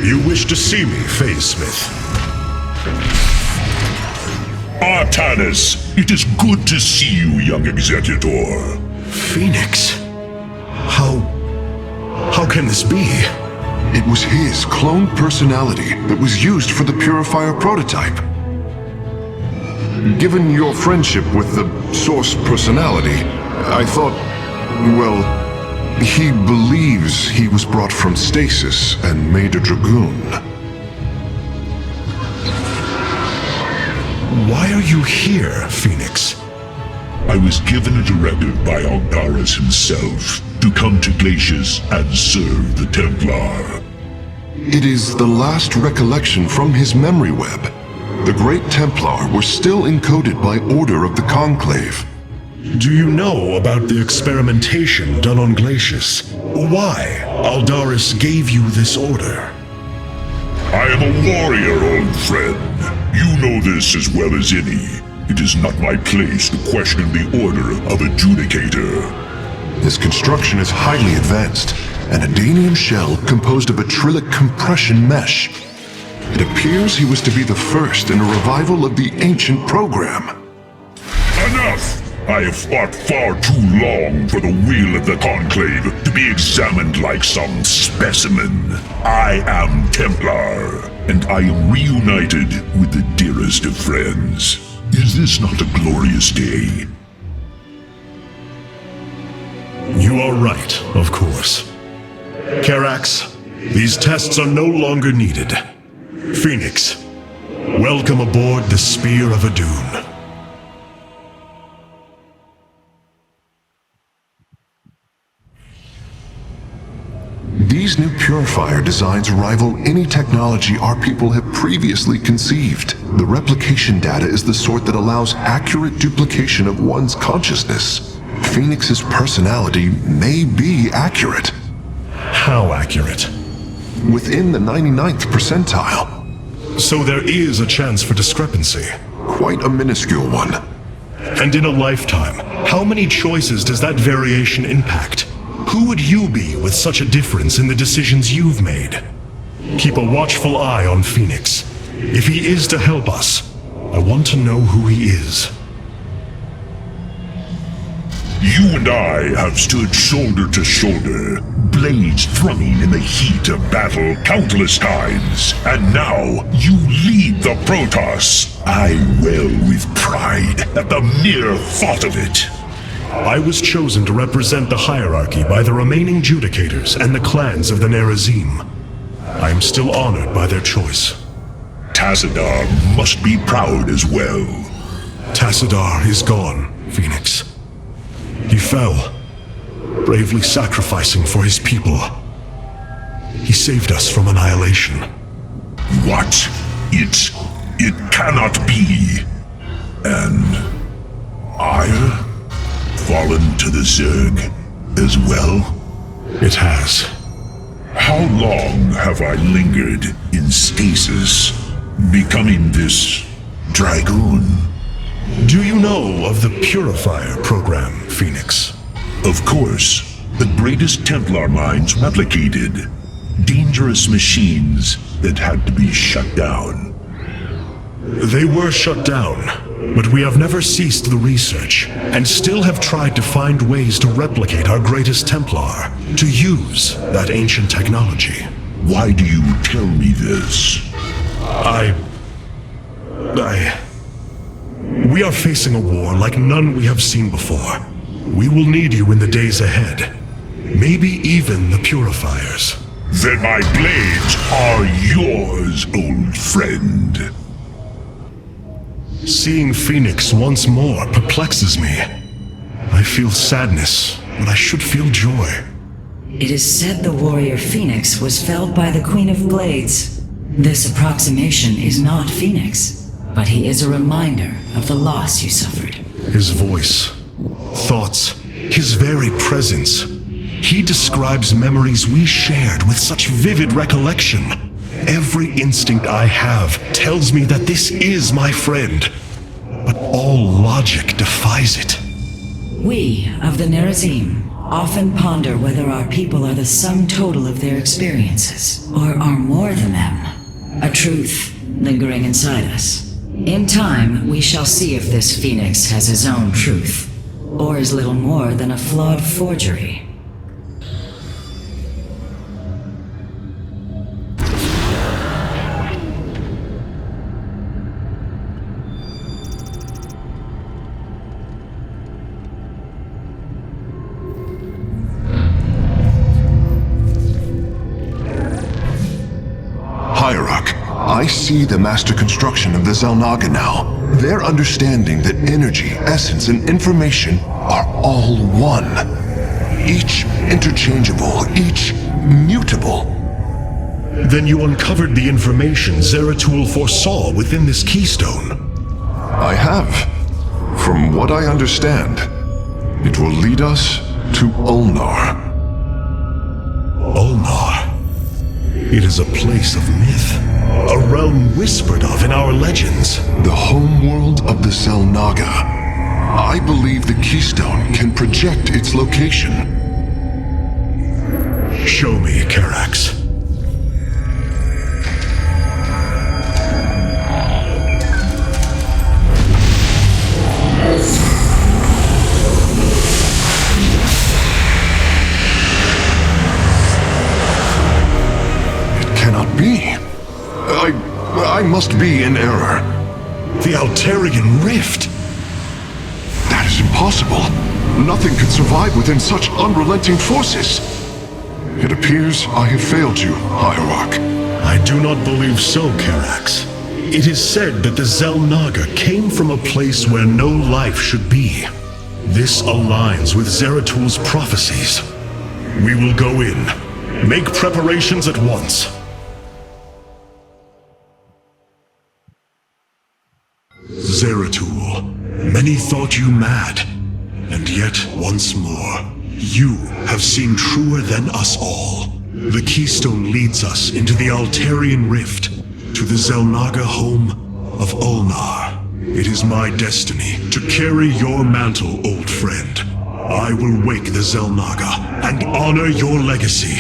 You wish to see me, Phase Smith? Artanis, it is good to see you, young Executor. Phoenix? How can this be? It was his cloned personality that was used for the Purifier prototype. Given your friendship with the Source personality, I thought, well, he believes he was brought from stasis and made a Dragoon. Why are you here, Phoenix? I was given a directive by Aldaris himself to come to Glacius and serve the Templar. It is the last recollection from his memory web. The Great Templar were still encoded by order of the Conclave. Do you know about the experimentation done on Glacius? Why Aldaris gave you this order? I am a warrior, old friend. You know this as well as any. It is not my place to question the order of Adjudicator. His construction is highly advanced, an Adanium shell composed of a trillic compression mesh. It appears he was to be the first in a revival of the ancient program. Enough! I have fought far too long for the will of the Conclave to be examined like some specimen. I am Templar, and I am reunited with the dearest of friends. Is this not a glorious day? You are right, of course. Karax, these tests are no longer needed. Phoenix, welcome aboard the Spear of Adun. These new Purifier designs rival any technology our people have previously conceived. The replication data is the sort that allows accurate duplication of one's consciousness. Phoenix's personality may be accurate. How accurate? Within the 99th percentile. So there is a chance for discrepancy. Quite a minuscule one. And in a lifetime, how many choices does that variation impact? Who would you be with such a difference in the decisions you've made? Keep a watchful eye on Phoenix. If he is to help us, I want to know who he is. You and I have stood shoulder to shoulder, blades thrumming in the heat of battle countless times, and now you lead the protoss. I wail with pride at the mere thought of it. I was chosen to represent the hierarchy by the remaining Judicators and the clans of the Nerazim. I am still honored by their choice. Tassadar must be proud as well. Tassadar is gone, Phoenix. He fell, bravely sacrificing for his people. He saved us from annihilation. What? It cannot be. And Aiur? Fallen to the zerg as well? It has. How long have I lingered in stasis, becoming this Dragoon? Do you know of the Purifier program, Phoenix? Of course. The greatest Templar minds replicated. Dangerous machines that had to be shut down. They were shut down, but we have never ceased the research, and still have tried to find ways to replicate our greatest Templar, to use that ancient technology. Why do you tell me this? We are facing a war like none we have seen before. We will need you in the days ahead. Maybe even the Purifiers. Then my blades are yours, old friend. Seeing Phoenix once more perplexes me. I feel sadness, but I should feel joy. It is said the warrior Phoenix was felled by the Queen of Blades. This approximation is not Phoenix, but he is a reminder of the loss you suffered. His voice, thoughts, his very presence. He describes memories we shared with such vivid recollection. Every instinct I have tells me that this is my friend, but all logic defies it. We of the Nerazim often ponder whether our people are the sum total of their experiences, or are more than them. A truth lingering inside us. In time, we shall see if this Phoenix has his own truth, or is little more than a flawed forgery. Hierarch, I see the master construction of the Xel'Naga now. Their understanding that energy, essence, and information are all one. Each interchangeable, each mutable. Then you uncovered the information Zeratul foresaw within this keystone. I have. From what I understand, it will lead us to Ulnar. Ulnar. It is a place of myth, a realm whispered of in our legends. The homeworld of the Xel'Naga. I believe the keystone can project its location. Show me, Karax. Cannot be. I must be in error. The Altarian Rift. That is impossible. Nothing could survive within such unrelenting forces. It appears I have failed you, Hierarch. I do not believe so, Karax. It is said that the Xel'Naga came from a place where no life should be. This aligns with Zeratul's prophecies. We will go in. Make preparations at once. Zeratul, many thought you mad, and yet once more, you have seen truer than us all. The keystone leads us into the Altarian Rift, to the Xel'Naga home of Ulnar. It is my destiny to carry your mantle, old friend. I will wake the Xel'Naga and honor your legacy.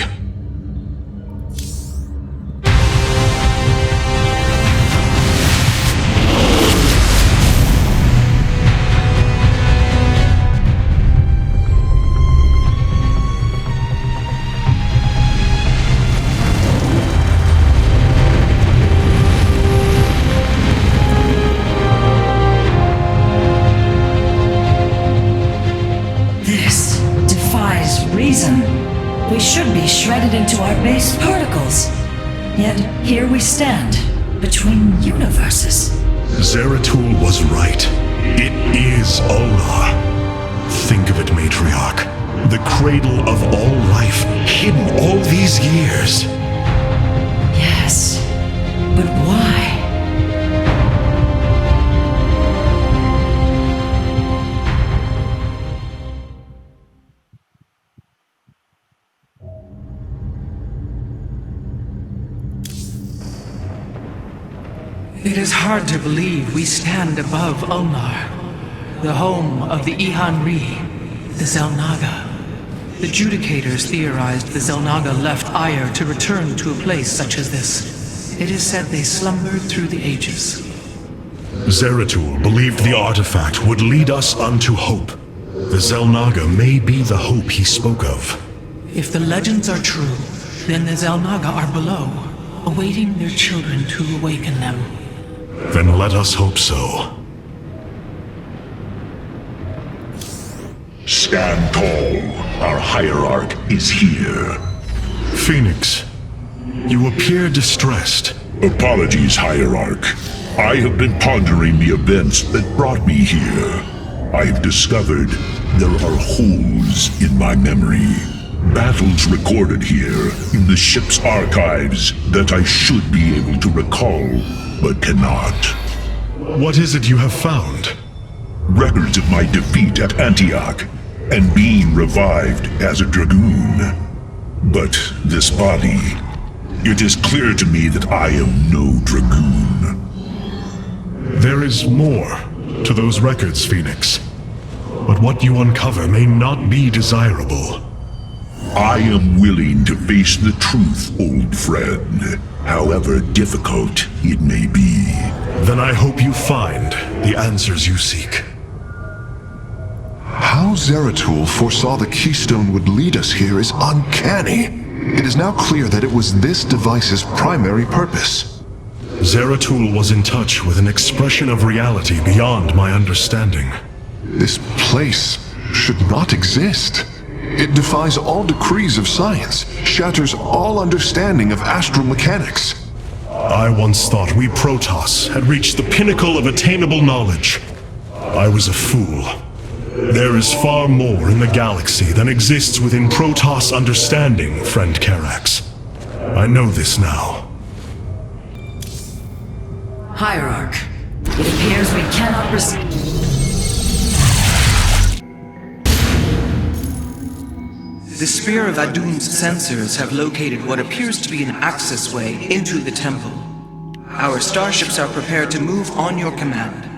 We should be shredded into our base particles. Yet here we stand, between universes. Zeratul was right. It is Ulnar. Think of it, Matriarch. The cradle of all life, hidden all these years. Yes, but why? It is hard to believe we stand above Ulnar, the home of the Ihan-Ri, the Xel'Naga. The Judicators theorized the Xel'Naga left Aiur to return to a place such as this. It is said they slumbered through the ages. Zeratul believed the artifact would lead us unto hope. The Xel'Naga may be the hope he spoke of. If the legends are true, then the Xel'Naga are below, awaiting their children to awaken them. Then let us hope so. Stand tall. Our Hierarch is here. Phoenix, you appear distressed. Apologies, Hierarch. I have been pondering the events that brought me here. I have discovered there are holes in my memory. Battles recorded here in the ship's archives that I should be able to recall, but cannot. What is it you have found? Records of my defeat at Antioch and being revived as a dragoon. But this body, it is clear to me that I am no dragoon. There is more to those records, Phoenix. but what you uncover may not be desirable. I am willing to face the truth, old friend, however difficult it may be. Then I hope you find the answers you seek. How Zeratul foresaw the Keystone would lead us here is uncanny. It is now clear that it was this device's primary purpose. Zeratul was in touch with an expression of reality beyond my understanding. This place should not exist. It defies all decrees of science, shatters all understanding of astral mechanics. I once thought we Protoss had reached the pinnacle of attainable knowledge. I was a fool. There is far more in the galaxy than exists within Protoss understanding, friend Karax. I know this now. Hierarch, it appears we cannot receive... The Spear of Adun's sensors have located what appears to be an access way into the temple. Our starships are prepared to move on your command.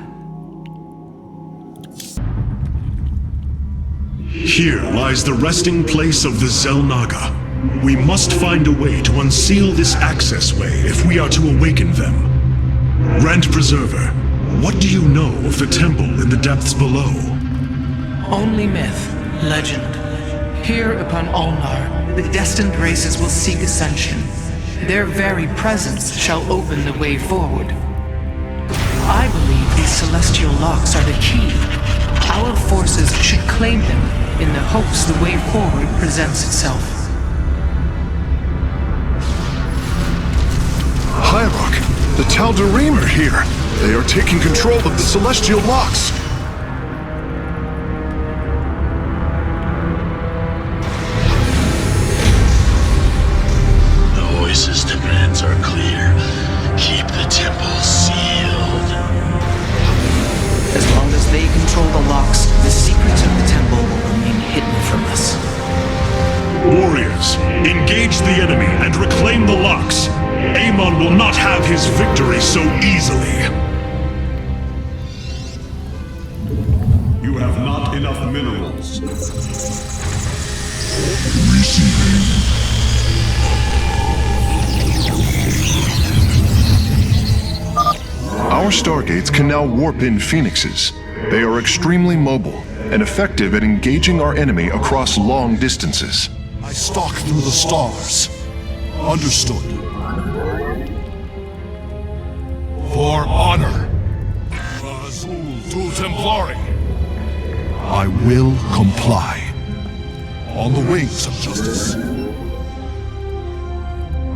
Here lies the resting place of the Xel'Naga. We must find a way to unseal this access way if we are to awaken them. Grand Preserver, what do you know of the temple in the depths below? Only myth, legend. Here upon Ulnar, the destined races will seek ascension. Their very presence shall open the way forward. I believe these celestial locks are the key. Our forces should claim them in the hopes the way forward presents itself. Hierarch, the Tal'Darim are here. They are taking control of the celestial locks. The Oasis demands are clear. Keep the temple sealed. As long as they control the locks, the secrets of the temple will remain hidden from us. Warriors, engage the enemy and reclaim the locks. Amon will not have his victory so easily. You have not enough minerals. Our stargates can now warp in phoenixes. They are extremely mobile and effective at engaging our enemy across long distances. I stalk through the stars. Understood. For honor. Azul to Templari. I will comply. On the wings of justice.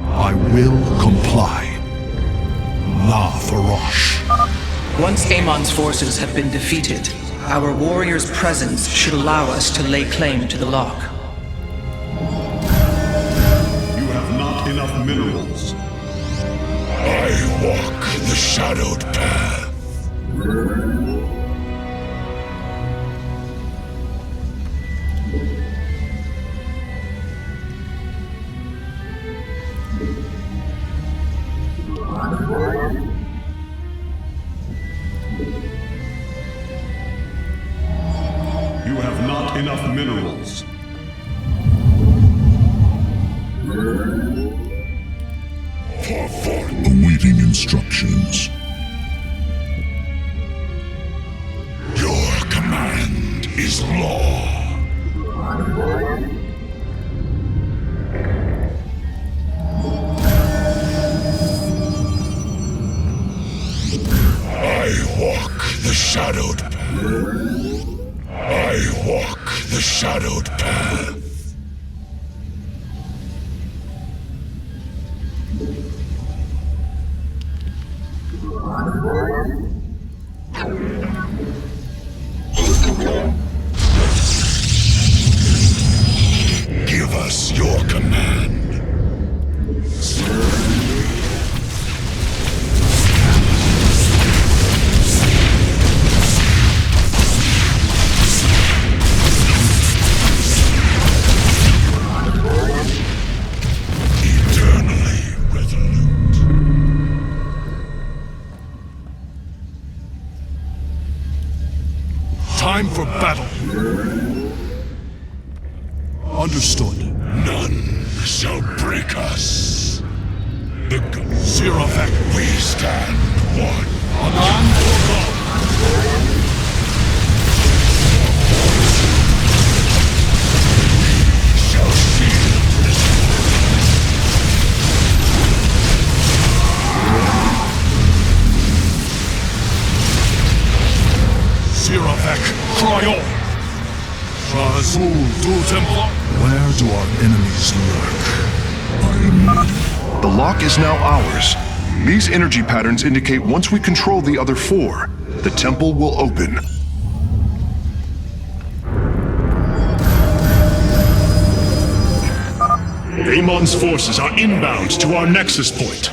I will comply. Na Farosh. Once Amon's forces have been defeated, our warriors' presence should allow us to lay claim to the lock. You have not enough minerals. I walk the shadowed path. You have not enough minerals. Awaiting instructions. Your command is law. I walk the shadowed path. I walk the shadowed path. Give us your command. Eternally resolute. Time for battle. Break us. The Zerafek. We stand one. Anon Portal. Shall seal this Zerafek, cry on! Shazul du Templar. Where do our enemies lurk? The lock is now ours. These energy patterns indicate once we control the other four, the temple will open. Amon's forces are inbound to our nexus point.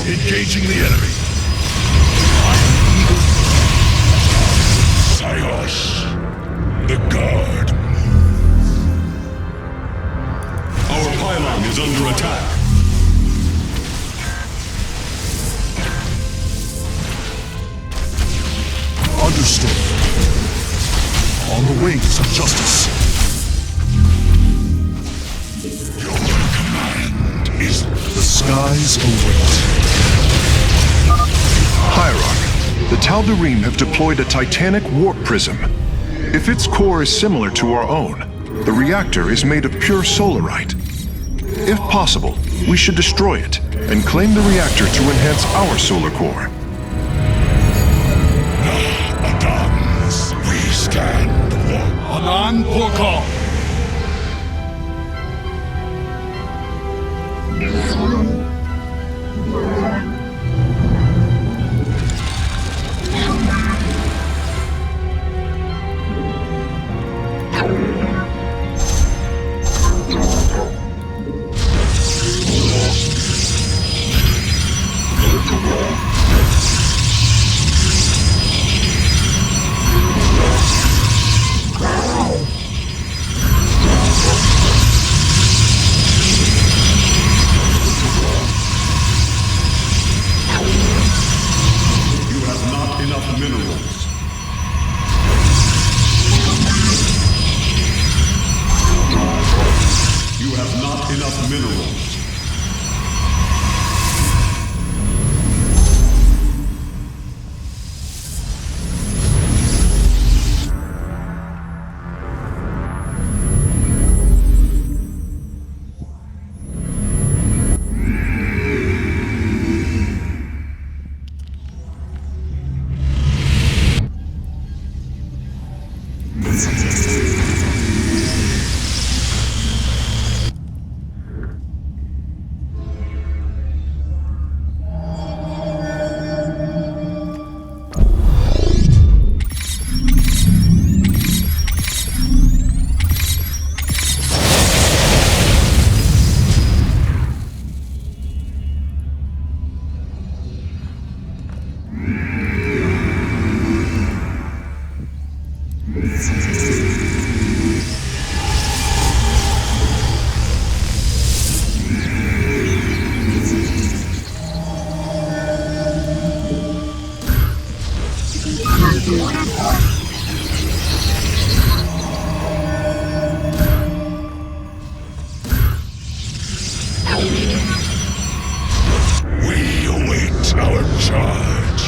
engaging the enemy. Sios, the guard. Our pylon is under attack. Understood. On the wings of justice. Your command is... The skies await. Hierarch, the Tal'Darim have deployed a titanic warp prism. If its core is similar to our own, the reactor is made of pure solarite. If possible, we should destroy it and claim the reactor to enhance our solar core. Adams, we stand one. Anan Porkal. We await our charge.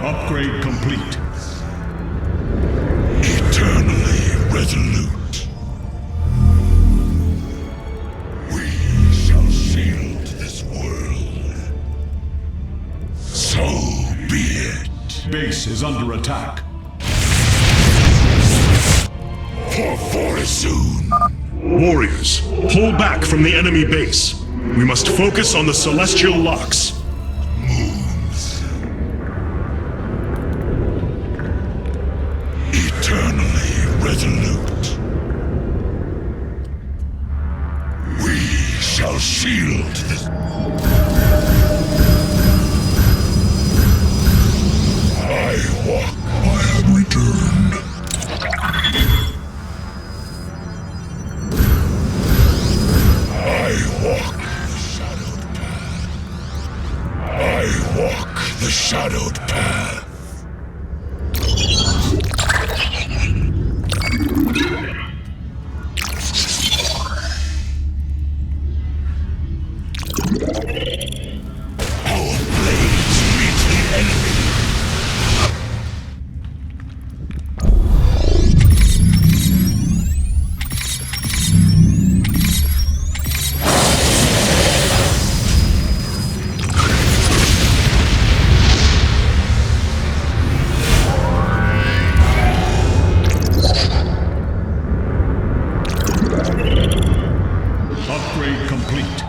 Upgrade complete. Eternally resolute. We shall shield this world. So be it. Base is under attack. For soon. Warriors, pull back from the enemy base. We must focus on the celestial locks. Moons. Eternal. Eternally resolute. We shall shield this. I walk. I have returned. I walk the shadowed path. I walk the shadowed path. Our blades meet the enemy. Upgrade complete.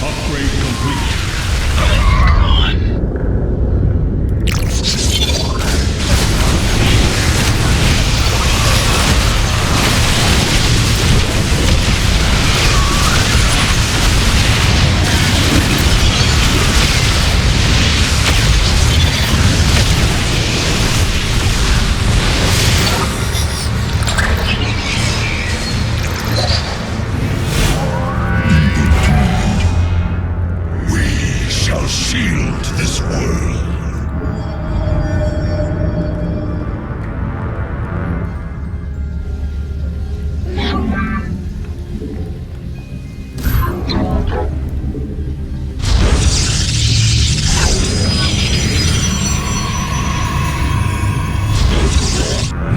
Upgrade complete. We shall shield this world.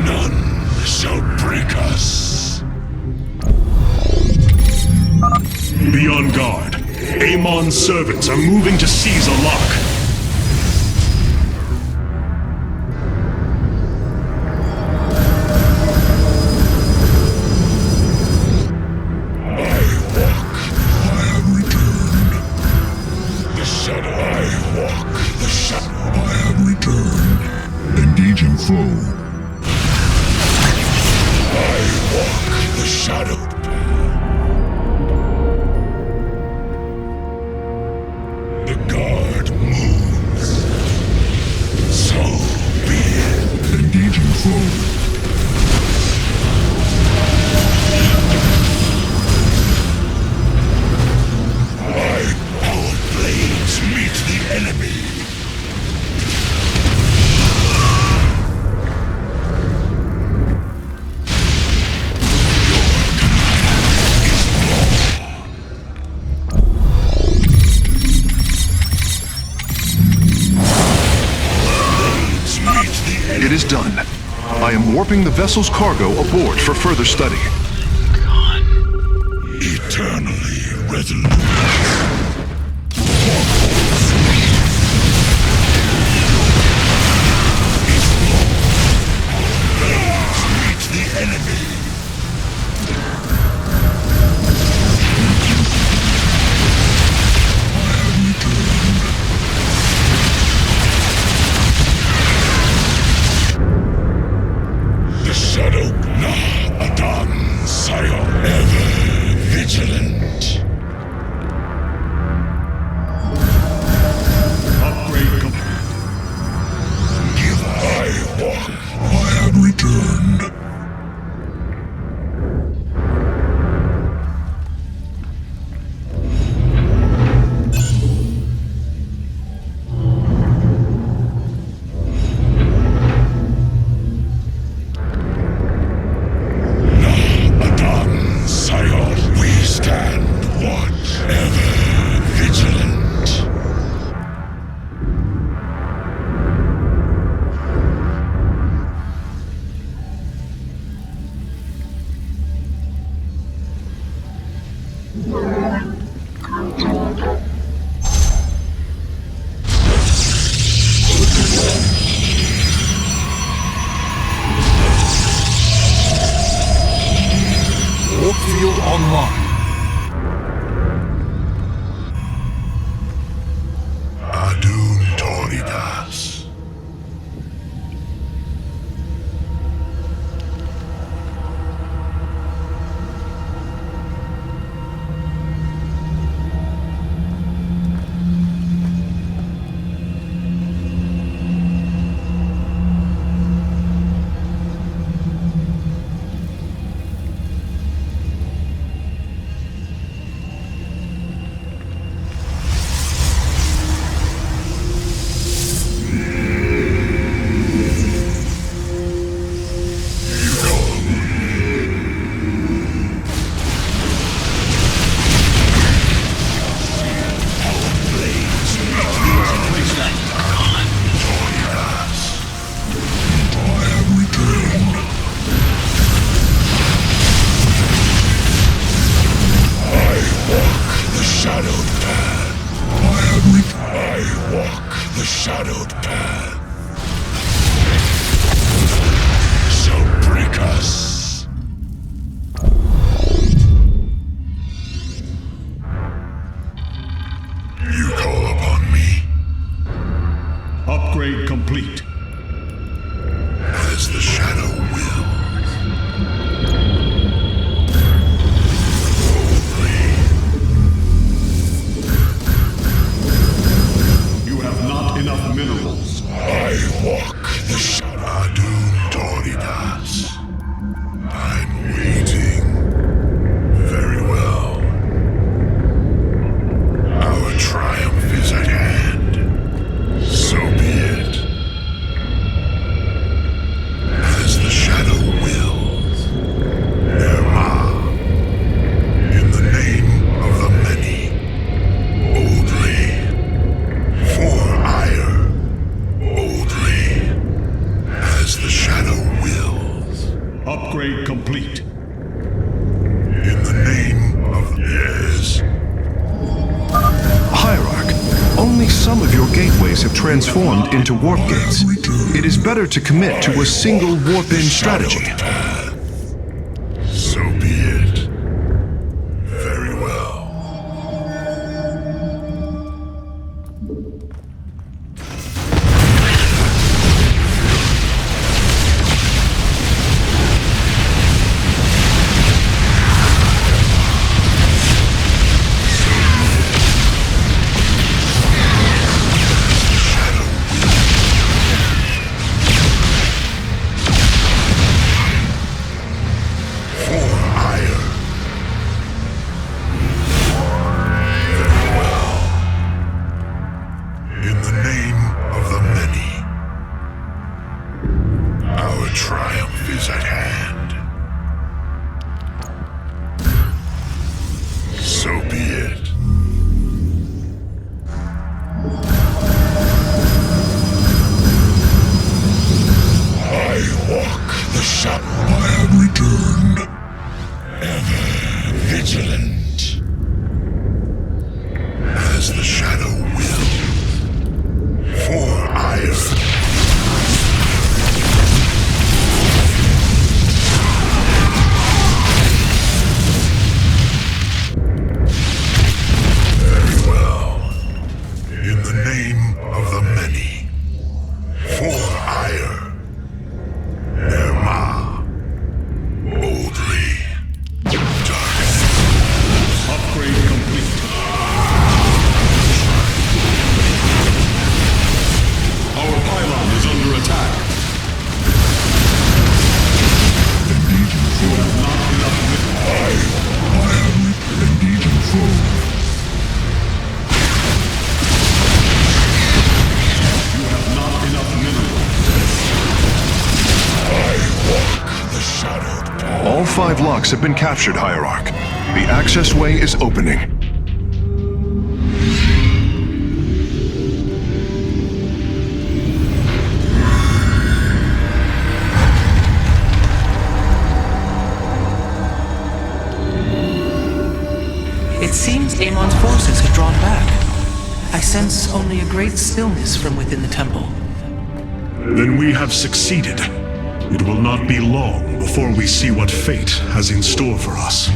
None shall break us. Be on guard. Amon's servants are moving to seize a lock. I walk. I have returned. The shadow. I walk. The shadow. I have returned. Engaging foe. I walk the shadowed path. The guard moves. So be it. Engaging foe. Our blades meet the enemy. Blades meet the enemy. It is done. I am warping the vessel's cargo aboard for further study. Eternally resolute. Meet the enemy. The shadow Adam Sire, ever vigilant. shadowed path. I walk the shadowed path. Shall break us. You call upon me? Upgrade complete. As the shadow wills. You have not enough minerals. I walk the Adun Toridas. I'm waiting. Very well. Our triumph is at hand. So be it. As the shadow wills. Erma. In the name of the many. Boldly. For Aiur. Boldly. As the shadow wills. Upgrade complete. In the name of yes. Hierarch, only some of your gateways have transformed into warp gates. It is better to commit to a single warp-in strategy. So be it. Very well. In the name of the many, our triumph is at hand. So be it. I walk the shadow. I have returned. Ever vigilant. As the shadow wills. For Aiur. Very well. In the name of the many. For Aiur. Erma. Boldly. Darkness. Upgrade complete. Our pylon is under attack. You have not enough minerals. I am indeed foe. You have not enough minerals. I walk the shadowed path. All 5 locks have been captured, Hierarch. The access way is opening. It seems Amon's forces have drawn back. I sense only a great stillness from within the temple. Then we have succeeded. It will not be long before we see what fate has in store for us.